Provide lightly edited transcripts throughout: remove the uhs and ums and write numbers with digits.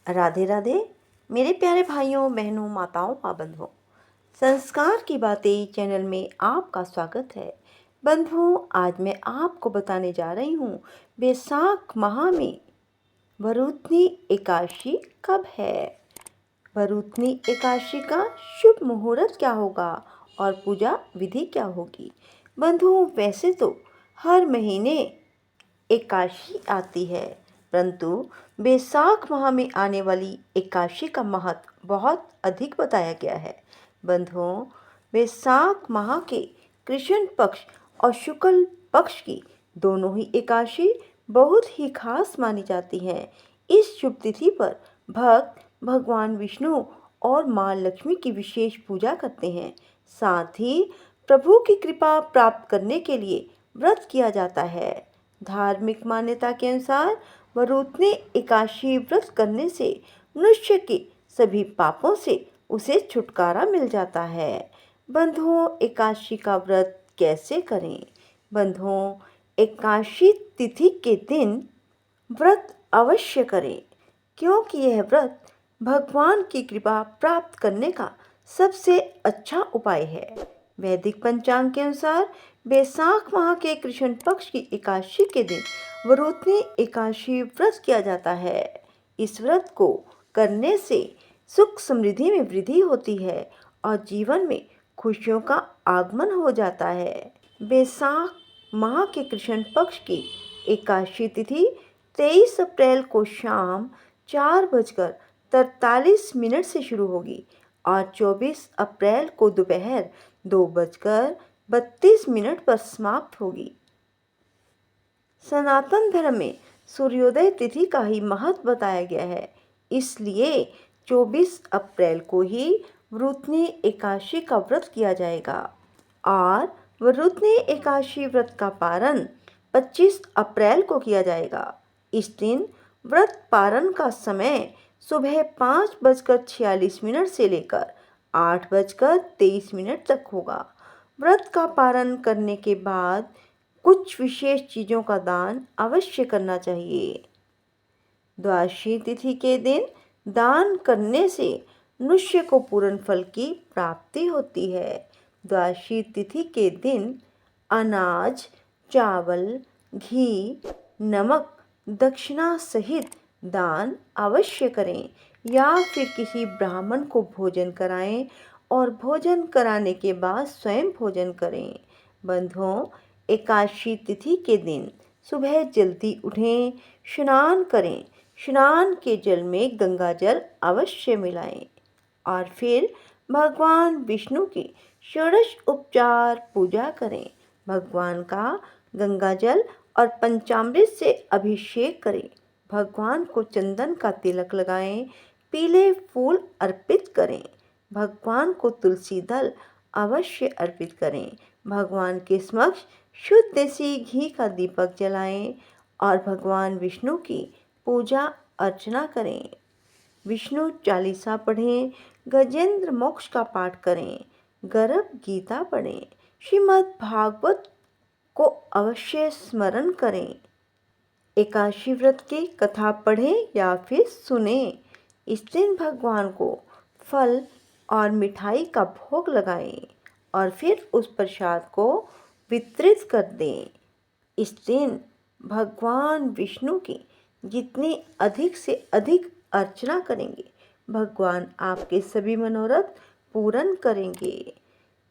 राधे राधे मेरे प्यारे भाइयों बहनों माताओं पाबंदों। संस्कार की बातें चैनल में आपका स्वागत है। बंधुओं, आज मैं आपको बताने जा रही हूँ बैसाख माह में वरुथनी एकादशी कब है। वरुथनी एकादशी का शुभ मुहूर्त क्या होगा और पूजा विधि क्या होगी। बंधुओं, वैसे तो हर महीने एकादशी आती है, परंतु बैसाख माह में आने वाली एकादशी का महत्व बहुत अधिक बताया गया है। बंधुओं, बैसाख माह के कृष्ण पक्ष और शुक्ल पक्ष की दोनों ही एकादशी बहुत ही खास मानी जाती हैं। इस शुभ तिथि पर भक्त भगवान विष्णु और माँ लक्ष्मी की विशेष पूजा करते हैं। साथ ही प्रभु की कृपा प्राप्त करने के लिए व्रत किया जाता है। धार्मिक मान्यता के अनुसार वरुथनी एकादशी व्रत करने से मनुष्य के सभी पापों से उसे छुटकारा मिल जाता है। बंधुओं, एकादशी का व्रत कैसे करें। बंधुओं, एकादशी तिथि के दिन व्रत अवश्य करें, क्योंकि यह व्रत भगवान की कृपा प्राप्त करने का सबसे अच्छा उपाय है। वैदिक पंचांग के अनुसार बैसाख माह के कृष्ण पक्ष की एकादशी के दिन वरुथनी एकादशी व्रत किया जाता है। इस व्रत को करने से सुख समृद्धि में वृद्धि होती है और जीवन में खुशियों का आगमन हो जाता है। बैसाख माह के कृष्ण पक्ष की एकादशी तिथि 23 अप्रैल को शाम 4:43 से शुरू होगी और 24 अप्रैल को दोपहर 2:32 पर समाप्त होगी। सनातन धर्म में सूर्योदय तिथि का ही महत्व बताया गया है, इसलिए 24 अप्रैल को ही वरुथनी एकादशी का व्रत किया जाएगा और वरुथनी एकादशी व्रत का पारण 25 अप्रैल को किया जाएगा। इस दिन व्रत पारण का समय सुबह 5:46 से लेकर 8:23 तक होगा। व्रत का पारण करने के बाद कुछ विशेष चीज़ों का दान अवश्य करना चाहिए। द्वादशी तिथि के दिन दान करने से मनुष्य को पूर्ण फल की प्राप्ति होती है। द्वादशी तिथि के दिन अनाज, चावल, घी, नमक, दक्षिणा सहित दान अवश्य करें या फिर किसी ब्राह्मण को भोजन कराएं और भोजन कराने के बाद स्वयं भोजन करें। बंधुओं, एकादशी तिथि के दिन सुबह जल्दी उठें, स्नान करें। स्नान के जल में गंगा जल अवश्य मिलाएं और फिर भगवान विष्णु की षोडश उपचार पूजा करें। भगवान का गंगा जल और पंचामृत से अभिषेक करें। भगवान को चंदन का तिलक लगाएं, पीले फूल अर्पित करें। भगवान को तुलसी दल अवश्य अर्पित करें। भगवान के समक्ष शुद्ध देसी घी का दीपक जलाएं और भगवान विष्णु की पूजा अर्चना करें। विष्णु चालीसा पढ़ें, गजेंद्र मोक्ष का पाठ करें, गर्भ गीता पढ़ें, श्रीमद् भागवत को अवश्य स्मरण करें। एकादशी व्रत की कथा पढ़ें या फिर सुने। इस दिन भगवान को फल और मिठाई का भोग लगाएं और फिर उस प्रसाद को वितरित कर दें। इस दिन भगवान विष्णु की जितनी अधिक से अधिक अर्चना करेंगे, भगवान आपके सभी मनोरथ पूर्ण करेंगे।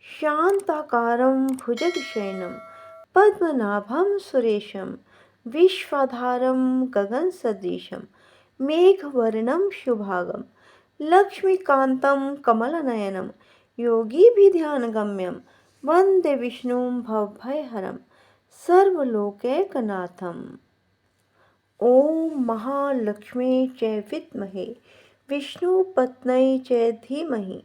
शांताकारं भुजगशयनं पद्मनाभं सुरेशं विश्वाधारं गगनसदृशं मेघवर्णं शुभांगं लक्ष्मीकान्तं कमलनयनं योगिभिध्यानगम्यं वन्दे विष्णुं भवभयहरं सर्वलोकैकनाथम्। ओम महालक्ष्मी च विद्महे विष्णुपत्न्यै च धीमहि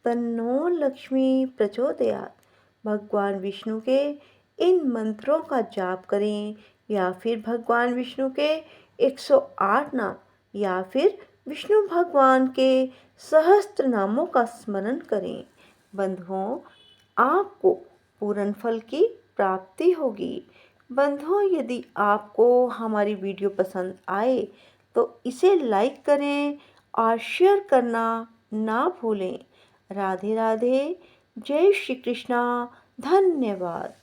तन्नो लक्ष्मी प्रचोदयात्। भगवान विष्णु के इन मंत्रों का जाप करें या फिर भगवान विष्णु के 108 नाम या फिर विष्णु भगवान के सहस्त्र नामों का स्मरण करें। बंधुओं, आपको पूर्ण फल की प्राप्ति होगी। बंधुओं, यदि आपको हमारी वीडियो पसंद आए तो इसे लाइक करें और शेयर करना ना भूलें। राधे राधे, जय श्री कृष्णा, धन्यवाद।